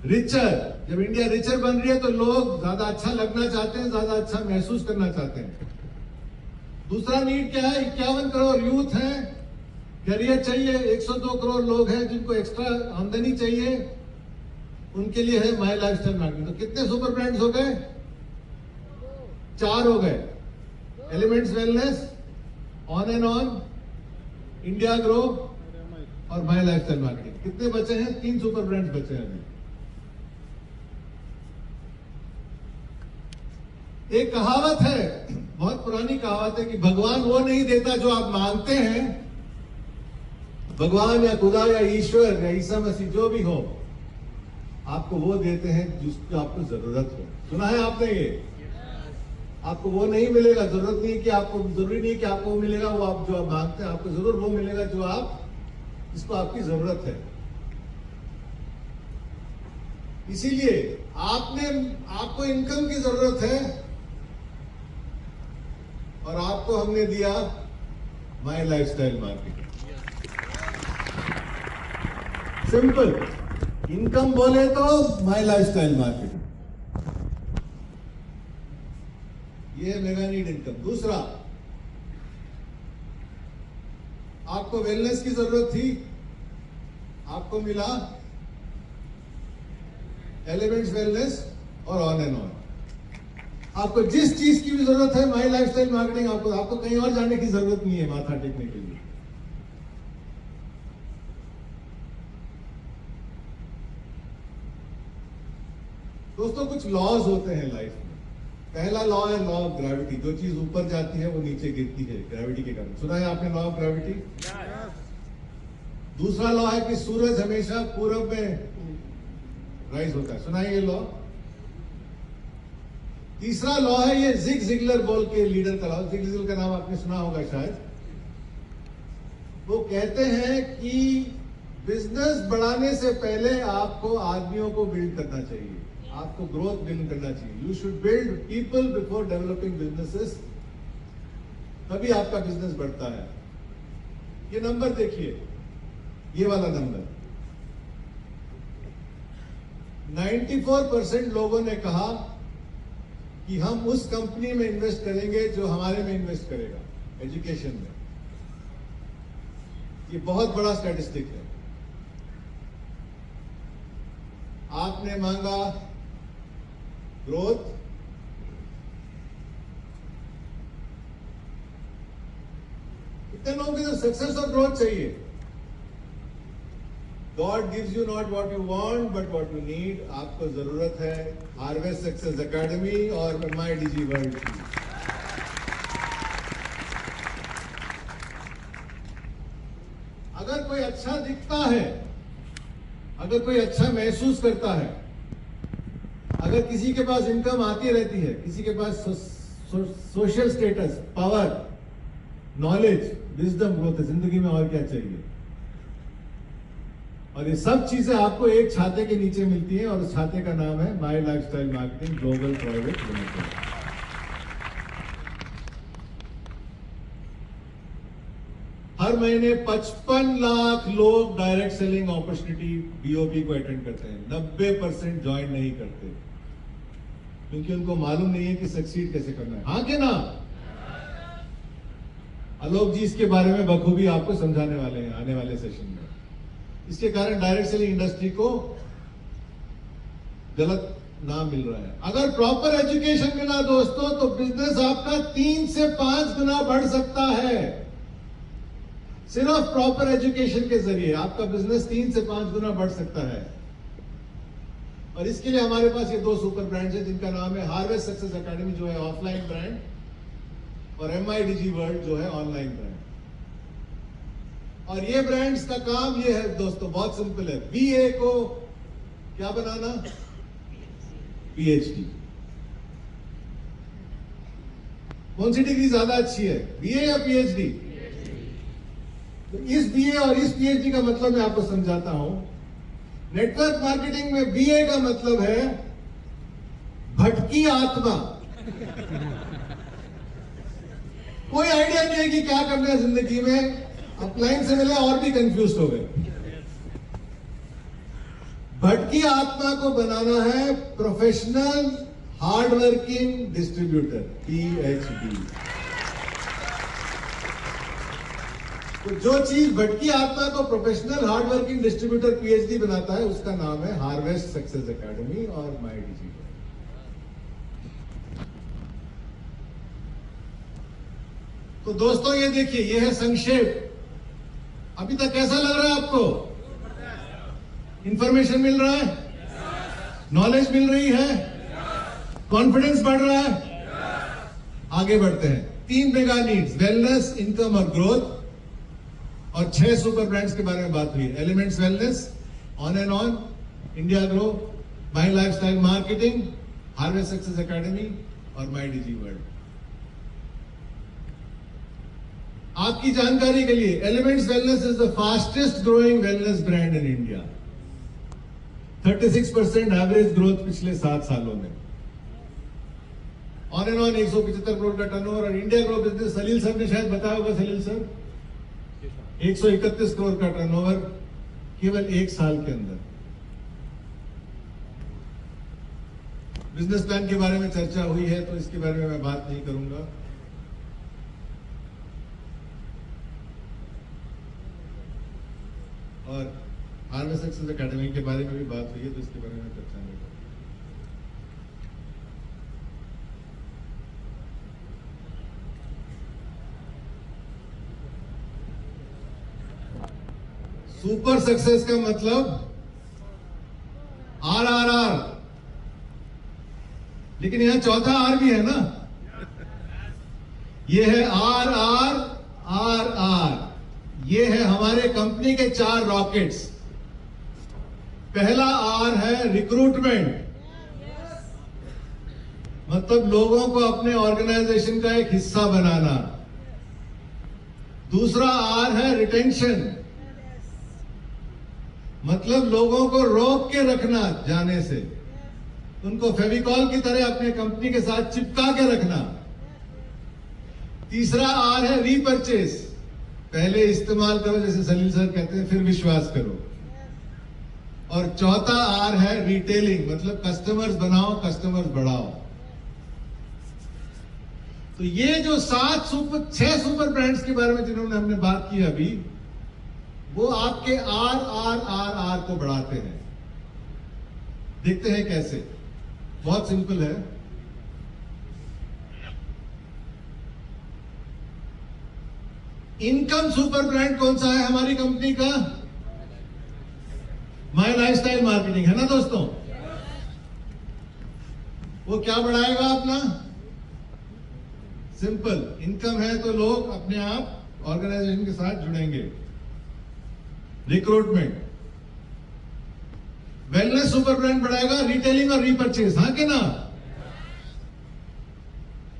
richer. जब इंडिया रिचर बन रही है तो लोग ज्यादा अच्छा लगना चाहते हैं, ज्यादा अच्छा महसूस करना चाहते हैं। दूसरा नीड क्या है? 51 करोड़ यूथ है, करियर चाहिए। 102 करोड़ लोग हैं जिनको एक्स्ट्रा आमदनी चाहिए, उनके लिए है माई लाइफस्टाइल मार्केटिंग। तो कितने सुपर ब्रांड्स हो गए? 4 हो गए। Elements Wellness, On and On, India grow और माई लाइफस्टाइल मार्केटिंग। कितने बचे हैं? 3 सुपर ब्रांड्स बचे हैं अभी। एक कहावत है, बहुत पुरानी कहावत है कि भगवान वो नहीं देता जो आप मांगते हैं। भगवान या खुदा या ईश्वर या ईसा मसीह जो भी हो, आपको वो देते हैं जिसकी आपको जरूरत हो। सुना है आपने ये? आपको वो नहीं मिलेगा, जरूरत नहीं कि आपको, जरूरी नहीं कि आपको वो मिलेगा वो आप जो आप मांगते हैं, आपको जरूर वो मिलेगा जो आप, जिसको आपकी जरूरत है। इसीलिए आपको इनकम की जरूरत है और आपको हमने दिया माई लाइफस्टाइल मार्केटिंग। सिंपल। इनकम बोले तो माई लाइफस्टाइल मार्केटिंग, ये मेगा नीड इनकम। दूसरा, आपको वेलनेस की जरूरत थी, आपको मिला एलिमेंट्स वेलनेस और ऑन एंड ऑन। आपको जिस चीज की भी जरूरत है माई लाइफस्टाइल मार्केटिंग, आपको कहीं और जाने की जरूरत नहीं है माथा टेकने के लिए। दोस्तों, कुछ लॉज होते हैं लाइफ में। पहला लॉ है लॉ ऑफ ग्रेविटी। जो चीज ऊपर जाती है वो नीचे गिरती है ग्रेविटी के कारण। सुना है आपने लॉ ऑफ ग्रेविटी? दूसरा लॉ है कि सूरज हमेशा पूरब में राइज होता है। सुना है ये लॉ? तीसरा लॉ है ये जिग जिगलर बोल के लीडर का लॉ। जिग जिगलर का नाम आपने सुना होगा शायद। वो कहते हैं कि बिजनेस बढ़ाने से पहले आपको आदमियों को बिल्ड करना चाहिए, आपको ग्रोथ बिल्ड करना चाहिए। You should build people before developing businesses, तभी आपका बिजनेस बढ़ता है। ये नंबर देखिए, ये वाला नंबर। 94% लोगों ने कहा कि हम उस कंपनी में इन्वेस्ट करेंगे जो हमारे में इन्वेस्ट करेगा, एजुकेशन में। ये बहुत बड़ा स्टैटिस्टिक है। आपने मांगा ग्रोथ, कितने लोगों की तो सक्सेस और ग्रोथ चाहिए। God gives you not what you want but what you need. आपको जरूरत है हार्वेस्ट सक्सेस एकेडमी और MIDG वर्ल्ड की। अगर कोई अच्छा दिखता है, अगर कोई अच्छा महसूस करता है, अगर किसी के पास इनकम आती रहती है, किसी के पास social status, power, knowledge, wisdom, growth है, जिंदगी में और क्या चाहिए? और ये सब चीजें आपको एक छाते के नीचे मिलती हैं और उस छाते का नाम है My lifestyle Marketing Global Private Limited. हर महीने 55 लाख लोग डायरेक्ट सेलिंग अपॉर्चुनिटी BOP को अटेंड करते हैं। 90% ज्वाइन नहीं करते क्योंकि उनको मालूम नहीं है कि सक्सीड कैसे करना है। हाँ कि ना? आलोक जी इसके बारे में बखूबी आपको समझाने वाले हैं आने वाले सेशन में। इसके कारण डायरेक्ट सेलिंग इंडस्ट्री को गलत नाम मिल रहा है। अगर प्रॉपर एजुकेशन मिला दोस्तों तो बिजनेस आपका 3 से 5 गुना बढ़ सकता है। सिर्फ प्रॉपर एजुकेशन के जरिए आपका बिजनेस 3 से 5 गुना बढ़ सकता है। और इसके लिए हमारे पास ये 2 सुपर ब्रांड्स हैं जिनका नाम है हार्वेस्ट सक्सेस एकेडमी जो है ऑफलाइन ब्रांड, और MIDG वर्ल्ड जो है ऑनलाइन ब्रांड। और ये ब्रांड्स का काम ये है दोस्तों, बहुत सिंपल है। BA को क्या बनाना? PhD। कौन सी डिग्री ज्यादा अच्छी है, BA या PhD? तो इस BA और इस PhD का मतलब मैं आपको समझाता हूं। नेटवर्क मार्केटिंग में BA का मतलब है भटकी आत्मा। कोई आइडिया नहीं है कि क्या करना है जिंदगी में। अपलाइन से मिले और भी कंफ्यूज हो गए। भटकी आत्मा को बनाना है प्रोफेशनल हार्डवर्किंग डिस्ट्रीब्यूटर, PhD। तो जो चीज भटकी आत्मा को प्रोफेशनल हार्डवर्किंग डिस्ट्रीब्यूटर PhD बनाता है उसका नाम है हार्वेस्ट सक्सेस एकेडमी और MyDG। तो दोस्तों ये देखिए, ये है संक्षेप। अभी तक कैसा लग रहा है आपको? इंफॉर्मेशन मिल रहा है, नॉलेज मिल रही है, कॉन्फिडेंस बढ़ रहा है। आगे बढ़ते हैं। 3 मेगा नीड्स, वेलनेस, इनकम और ग्रोथ, और 6 सुपर ब्रांड्स के बारे में बात हुई। Elements Wellness, On and On, India Grow, My lifestyle Marketing, Harvest Success academy और MyDG वर्ल्ड। आपकी जानकारी के लिए, elements wellness is the fastest growing wellness brand in India. 36% average growth पिछले 7 सालों में। ऑन एंड ऑन 175 करोड़ का टर्नओवर, और इंडिया ग्रो बिजनेस, सलील सर ने शायद बताया होगा, सलील सर 131 करोड़ का टर्नओवर केवल 1 साल के अंदर। बिजनेस प्लान के बारे में चर्चा हुई है तो इसके बारे में मैं बात नहीं करूंगा। और हार्वेस्ट सक्सेस एकेडमी के बारे में भी बात हुई है तो इसके बारे में चर्चा नहीं करूंगा। सुपर सक्सेस का मतलब RRR, लेकिन यहां चौथा R भी है ना, ये है RRRR। ये है हमारे कंपनी के 4 रॉकेट्स। पहला R है रिक्रूटमेंट, मतलब लोगों को अपने ऑर्गेनाइजेशन का एक हिस्सा बनाना। दूसरा R है रिटेंशन, मतलब लोगों को रोक के रखना जाने से, उनको फेविकॉल की तरह अपने कंपनी के साथ चिपका के रखना। तीसरा R है रीपरचेस, पहले इस्तेमाल करो जैसे सलील सर कहते हैं, फिर विश्वास करो। और चौथा R है रिटेलिंग, मतलब कस्टमर्स बनाओ, कस्टमर्स बढ़ाओ। तो ये जो 6 सुपर ब्रांड्स के बारे में जिन्होंने हमने बात की अभी, वो आपके RRR को बढ़ाते हैं। देखते हैं कैसे। बहुत सिंपल है। इनकम सुपर ब्रांड कौन सा है हमारी कंपनी का? माई लाइफस्टाइल मार्केटिंग, है ना दोस्तों? वो क्या बढ़ाएगा अपना? सिंपल, इनकम है तो लोग अपने आप ऑर्गेनाइजेशन के साथ जुड़ेंगे। रिक्रूटमेंट। वेलनेस सुपर ब्रांड बढ़ाएगा रिटेलिंग और रीपरचेज, हाँ कि ना?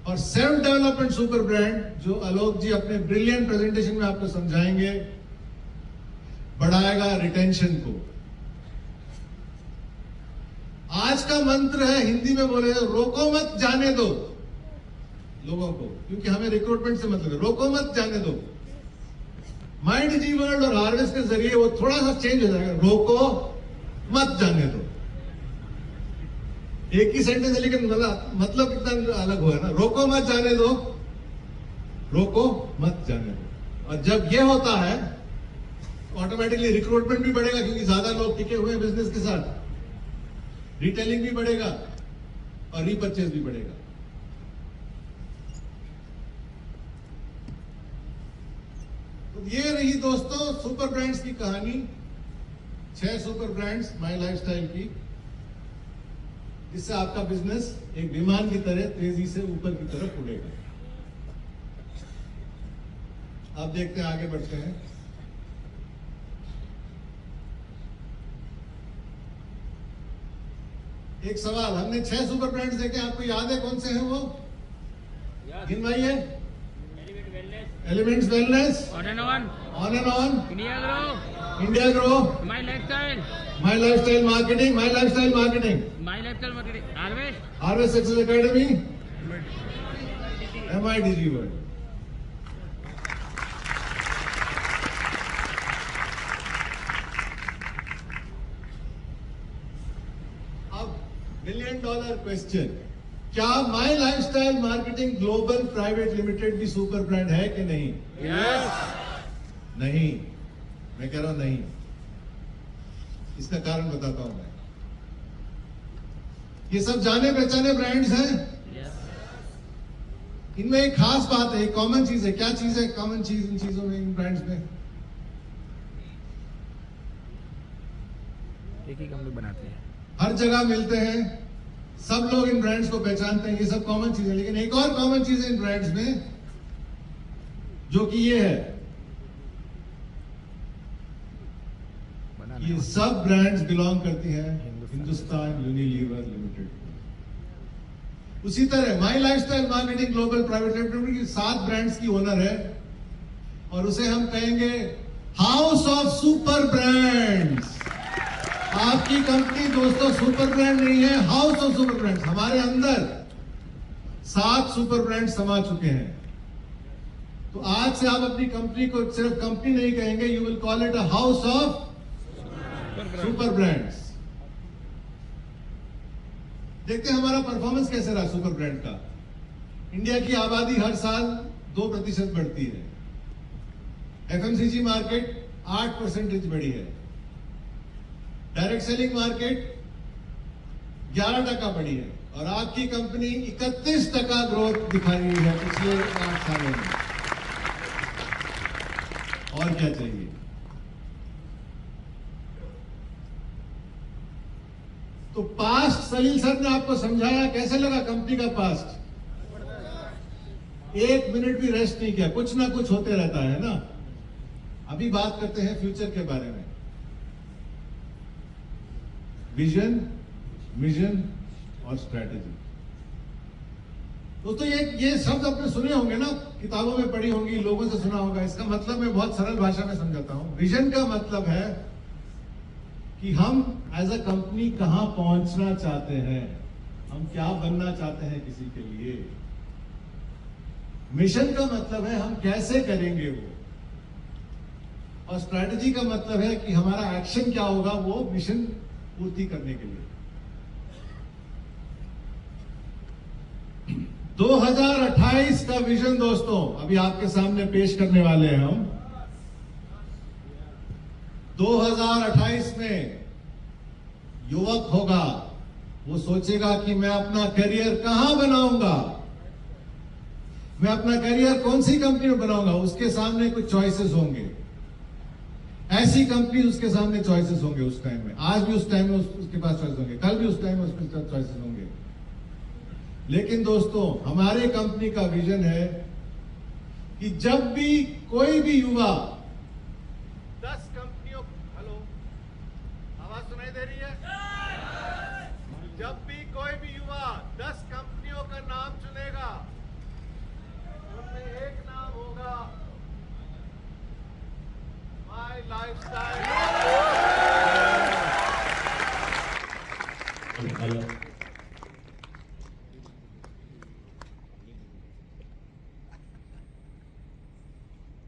और सेल्फ डेवलपमेंट सुपर ब्रांड, जो आलोक जी अपने ब्रिलियंट प्रेजेंटेशन में आपको समझाएंगे, बढ़ाएगा रिटेंशन को। आज का मंत्र है, हिंदी में बोले, रोको मत जाने दो लोगों को, क्योंकि हमें रिक्रूटमेंट से मतलब है, रोको मत जाने दो। MyDG वर्ल्ड और हार्वेस्ट के जरिए वो थोड़ा सा चेंज हो जाएगा, रोको मत जाने दो। एक ही सेंटेंस है लेकिन मतलब कितना अलग हुआ है ना। रोको मत जाने दो, रोको मत जाने दो। और जब ये होता है ऑटोमेटिकली रिक्रूटमेंट भी बढ़ेगा, क्योंकि ज्यादा लोग टिके हुए हैं बिजनेस के साथ, रिटेलिंग भी बढ़ेगा और रीपरचेज भी बढ़ेगा। तो ये रही दोस्तों सुपर ब्रांड्स की कहानी। 6 सुपर ब्रांड्स माई लाइफस्टाइल की, जिससे आपका बिजनेस एक विमान की तरह तेजी से ऊपर की तरफ उड़ेगा। आप देखते हैं, आगे बढ़ते हैं। एक सवाल, हमने 6 सुपर ब्रांड्स देखे, आपको याद है कौन से हैं वो? गिनवाइए। Elements Wellness, On and On, India Grow, My lifestyle Marketing, My lifestyle Marketing, Harvest Success Academy, MyDG World. $1 question, क्या My lifestyle Marketing Global Private Limited भी सुपर ब्रांड है कि नहीं? यस। नहीं, मैं कह रहा हूं नहीं। इसका कारण बताता हूं मैं। ये सब जाने पहचाने ब्रांड्स हैं। इनमें एक खास बात है, एक कॉमन चीज है। क्या चीज है कॉमन चीज इन चीजों में, इन ब्रांड्स में? एक ही कंपनी बनाती है, हर जगह मिलते हैं, सब लोग इन ब्रांड्स को पहचानते हैं, ये सब कॉमन चीज है। लेकिन एक और कॉमन चीज है इन ब्रांड्स में, जो कि ये है, ये सब ब्रांड्स बिलोंग करती हैं हिंदुस्तान यूनिलीवर लिमिटेड को। उसी तरह My lifestyle Marketing Global Private Limited की 7 ब्रांड्स की ओनर है, और उसे हम कहेंगे हाउस ऑफ सुपर ब्रांड्स। आपकी कंपनी दोस्तों सुपर ब्रांड नहीं है, हाउस ऑफ सुपर ब्रांड्स। हमारे अंदर 7 सुपर ब्रांड समा चुके हैं। तो आज से आप अपनी कंपनी को सिर्फ कंपनी नहीं कहेंगे, you will call it a house of super brands. देखते हैं हमारा परफॉर्मेंस कैसे रहा सुपर ब्रांड का। इंडिया की आबादी हर साल 2% बढ़ती है। एफएमसीजी मार्केट 8% बढ़ी है। डायरेक्ट सेलिंग मार्केट 11% बढ़ी है, और आपकी कंपनी 31% ग्रोथ दिखा रही है पिछले 8 सालों में। और क्या चाहिए? तो पास्ट सलील सर ने आपको समझाया, कैसे लगा कंपनी का पास्ट? 1 मिनट भी रेस्ट नहीं किया, कुछ ना कुछ होते रहता है ना। अभी बात करते हैं फ्यूचर के बारे में। विजन, मिशन और स्ट्रैटेजी। दोस्तों ये शब्द आपने सुने होंगे ना, किताबों में पढ़ी होंगी, लोगों से सुना होगा। इसका मतलब मैं बहुत सरल भाषा में समझाता हूं। विजन का मतलब है कि हम एज अ कंपनी कहां पहुंचना चाहते हैं, हम क्या बनना चाहते हैं किसी के लिए। मिशन का मतलब है हम कैसे करेंगे वो, और स्ट्रैटेजी का मतलब है कि हमारा एक्शन क्या होगा वो मिशन पूर्ति करने के लिए। 2028 का विजन दोस्तों अभी आपके सामने पेश करने वाले हैं हम। 2028 में युवक होगा, वो सोचेगा कि मैं अपना करियर कहां बनाऊंगा, मैं अपना करियर कौन सी कंपनी में बनाऊंगा। उसके सामने कुछ चॉइसेस होंगे, ऐसी कंपनी उसके सामने चॉइसेस होंगे उस टाइम में। आज भी उस टाइम में उसके पास चॉइस होंगे, कल भी उस टाइम में उसके पास चॉइसेस होंगे। लेकिन दोस्तों हमारे कंपनी का विजन है कि जब भी कोई भी युवा 10 कंपनियों, हेलो आवाज सुनाई दे रही है? जब भी कोई भी युवा 10 कंपनियों का नाम चुनेगा, उनमें एक नाम होगा माई लाइफस्टाइल।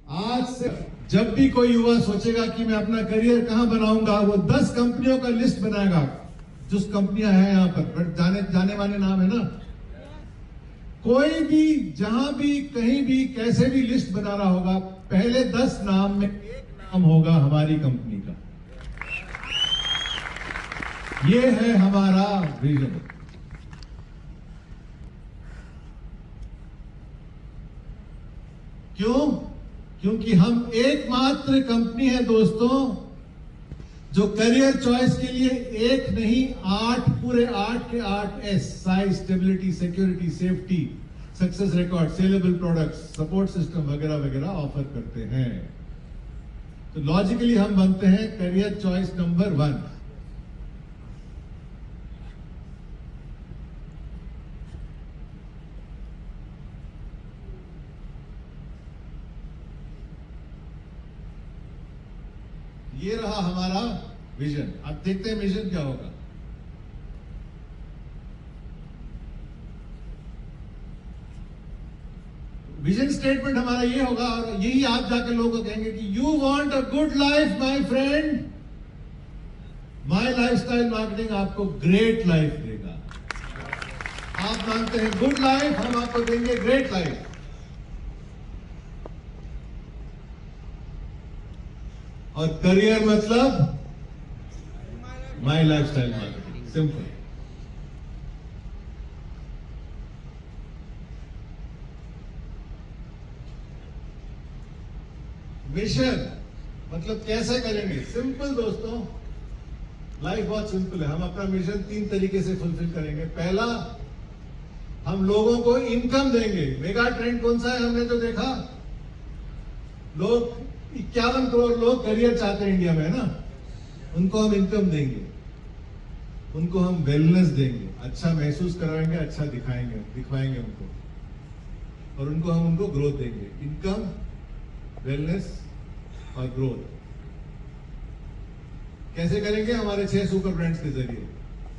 आज से जब भी कोई युवा सोचेगा कि मैं अपना करियर कहां बनाऊंगा, वो 10 कंपनियों का लिस्ट बनाएगा। जो कंपनियां हैं यहां पर जाने वाले नाम है ना, कोई भी जहां भी कहीं भी कैसे भी लिस्ट बना रहा होगा, पहले 10 नाम में एक नाम होगा हमारी कंपनी का। ये है हमारा विजन। क्यों? क्योंकि हम एकमात्र कंपनी है दोस्तों जो करियर चॉइस के लिए एक नहीं 8 पूरे 8 के 8 S, size, stability, security, safety, success record, saleable products, support system वगैरह वगैरह ऑफर करते हैं। तो लॉजिकली हम बनते हैं करियर चॉइस नंबर 1। ये रहा हमारा विजन। अब देखते हैं मिशन क्या होगा। विजन स्टेटमेंट हमारा ये होगा, और यही आप जाके लोगों को कहेंगे कि you want a good life my friend, my lifestyle marketing आपको ग्रेट लाइफ देगा। आप मानते हैं गुड लाइफ, हम आपको देंगे ग्रेट लाइफ। और करियर मतलब माई लाइफस्टाइल मार्केटिंग, सिंपल। मिशन मतलब कैसे करेंगे, सिंपल दोस्तों, लाइफ बहुत सिंपल है। हम अपना मिशन 3 तरीके से फुलफिल करेंगे। पहला, हम लोगों को इनकम देंगे। मेगा ट्रेंड कौन सा है हमने जो देखा, लोग 51 करोड़ लोग करियर चाहते हैं इंडिया में, है ना। उनको हम इनकम देंगे, उनको हम वेलनेस देंगे, अच्छा महसूस कराएंगे, अच्छा दिखवाएंगे उनको, और उनको ग्रोथ देंगे। इनकम, वेलनेस और ग्रोथ कैसे करेंगे, हमारे 6 सुपर ब्रांड्स के जरिए।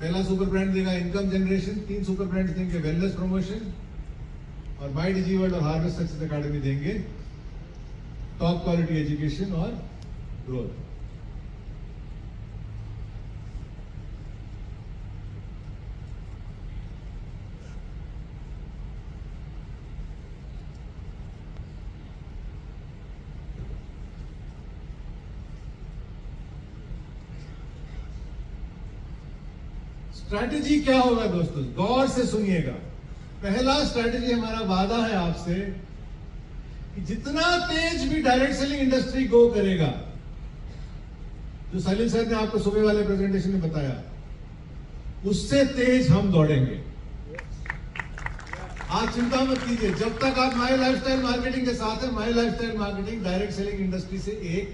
पहला सुपर ब्रांड देगा इनकम जनरेशन, 3 सुपर ब्रांड्स देंगे वेलनेस प्रमोशन, और माई डिजी वर्ल्ड और हार्वेस्ट सक्सेस एकेडमी देंगे टॉप क्वालिटी एजुकेशन और ग्रोथ। स्ट्रैटेजी क्या होगा दोस्तों, गौर से सुनिएगा। पहला स्ट्रैटेजी, हमारा वादा है आपसे कि जितना तेज भी डायरेक्ट सेलिंग इंडस्ट्री ग्रो करेगा, जो सलील सर ने आपको सुबह वाले प्रेजेंटेशन में बताया, उससे तेज हम दौड़ेंगे। आप चिंता मत कीजिए, जब तक आप माई लाइफस्टाइल मार्केटिंग के साथ है, My lifestyle Marketing direct selling industry से 1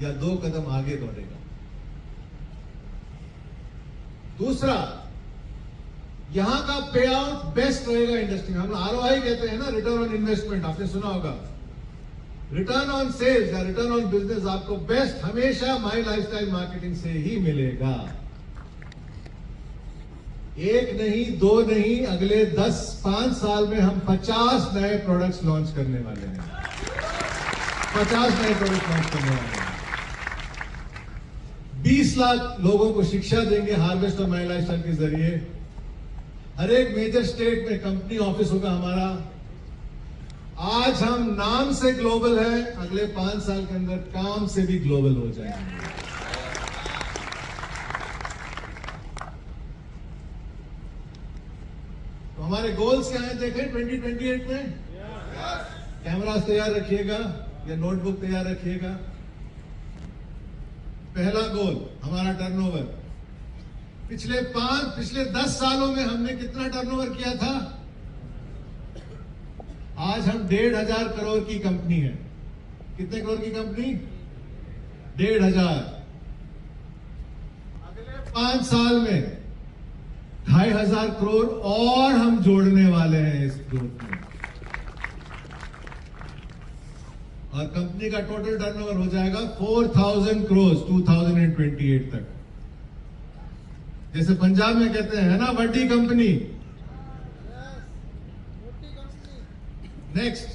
या 2 कदम आगे दौड़ेगा। दूसरा, यहां का पे आउट बेस्ट रहेगा इंडस्ट्री में। हम आरओआई कहते हैं ना, रिटर्न ऑन इन्वेस्टमेंट, आपने सुना होगा। रिटर्न ऑन सेल्स या रिटर्न ऑन बिजनेस आपको बेस्ट हमेशा माई लाइफस्टाइल मार्केटिंग से ही मिलेगा। 1 नहीं, 2 नहीं, अगले 5 साल में हम 50 नए प्रोडक्ट्स लॉन्च करने वाले हैं। 50 नए प्रोडक्ट लॉन्च करने वाले हैं। 20 लाख लोगों को शिक्षा देंगे हार्वेस्ट और माई लाइफस्टाइल के जरिए। हर एक मेजर स्टेट में कंपनी ऑफिस होगा हमारा। आज हम नाम से ग्लोबल है, अगले 5 साल के अंदर काम से भी ग्लोबल हो जाएंगे। तो हमारे गोल्स क्या हैं देखें 2028 में। कैमरास तैयार रखिएगा या नोटबुक तैयार रखिएगा। पहला गोल हमारा टर्नओवर। पिछले 10 सालों में हमने कितना टर्नओवर किया था? आज हम 1,500 करोड़ की कंपनी है। कितने करोड़ की कंपनी? 1,500। अगले 5 साल में 2,500 करोड़ और हम जोड़ने वाले हैं इस ग्रुप में, और कंपनी का टोटल टर्नओवर हो जाएगा 4,000 करोड़ 2028 तक। जैसे पंजाब में कहते हैं, है ना, बड़ी कंपनी। नेक्स्ट,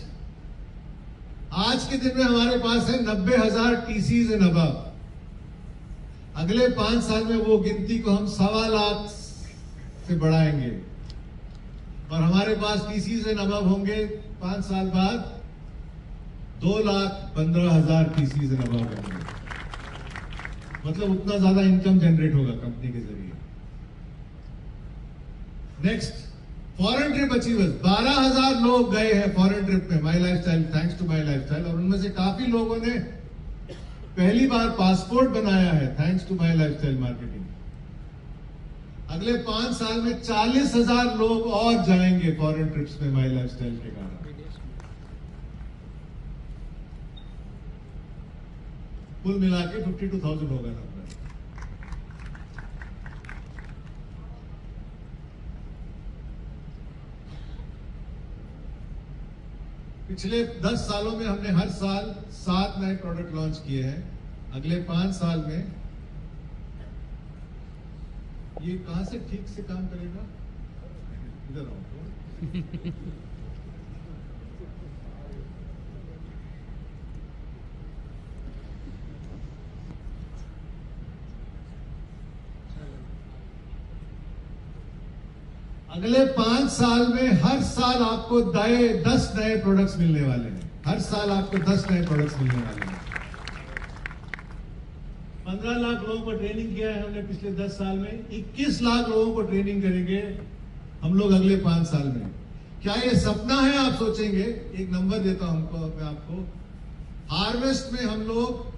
आज के दिन में हमारे पास है 90,000 टीसीज एंड अबव। अगले 5 साल में वो गिनती को हम 1.25 लाख से बढ़ाएंगे, और हमारे पास टीसीज एंड अबव होंगे 5 साल बाद 2,15,000 टीसीज एंड अबव होंगे। मतलब उतना ज्यादा इनकम जनरेट होगा कंपनी के जरिए। Next, foreign trip achievers. 12,000 लोग गए हैं फॉरेन ट्रिप में My Lifestyle, thanks to my Lifestyle, और उनमें से काफी लोगों ने पहली बार पासपोर्ट बनाया है thanks to my lifestyle marketing. अगले 5 साल में 40,000 लोग और जाएंगे फॉरेन ट्रिप्स में माई लाइफस्टाइल के कारण। कुल मिला के 52,000 होगा नंबर। पिछले 10 सालों में हमने हर साल 7 नए प्रोडक्ट लॉन्च किए हैं। अगले 5 साल में ये कहां से ठीक से काम करेगा? इधर आओ। अगले 5 साल में हर साल आपको 10 नए प्रोडक्ट्स मिलने वाले हैं। हर साल आपको 10 नए प्रोडक्ट्स मिलने वाले हैं। 15 लाख लोगों को ट्रेनिंग किया है हमने पिछले 10 साल में। 21 लाख लोगों को ट्रेनिंग करेंगे हम लोग अगले 5 साल में। क्या ये सपना है आप सोचेंगे? एक नंबर देता हूं मैं आपको। हार्वेस्ट में हम लोग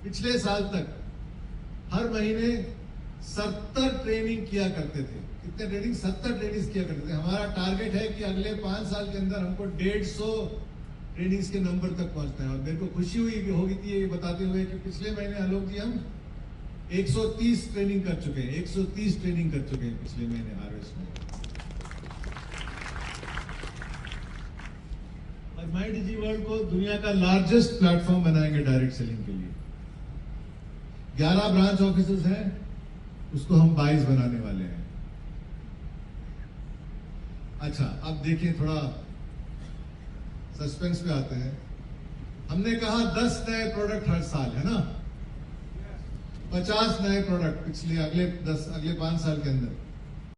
पिछले साल तक हर महीने 70 ट्रेनिंग किया करते थे। कितने ट्रेनिंग? 70 ट्रेनिंग किया करते थे। हमारा टारगेट है कि अगले 5 साल के अंदर हमको 150 ट्रेनिंग्स के नंबर तक पहुंचना है। और मेरे को खुशी हुई होगी थी ये बताते हुए कि पिछले महीने आलोक जी हम 130 ट्रेनिंग कर चुके हैं। 130 ट्रेनिंग कर चुके हैं पिछले महीने हार्वेस्ट में। और माई डिजी वर्ल्ड को दुनिया का लार्जेस्ट प्लेटफॉर्म बनाएंगे डायरेक्ट सेलिंग के लिए। 11 ब्रांच ऑफिसेस हैं, उसको हम 22 बनाने वाले हैं। अच्छा, अब देखिए, थोड़ा सस्पेंस पे आते हैं। हमने कहा 10 नए प्रोडक्ट हर साल, है ना? 50 नए प्रोडक्ट अगले 5 साल के अंदर।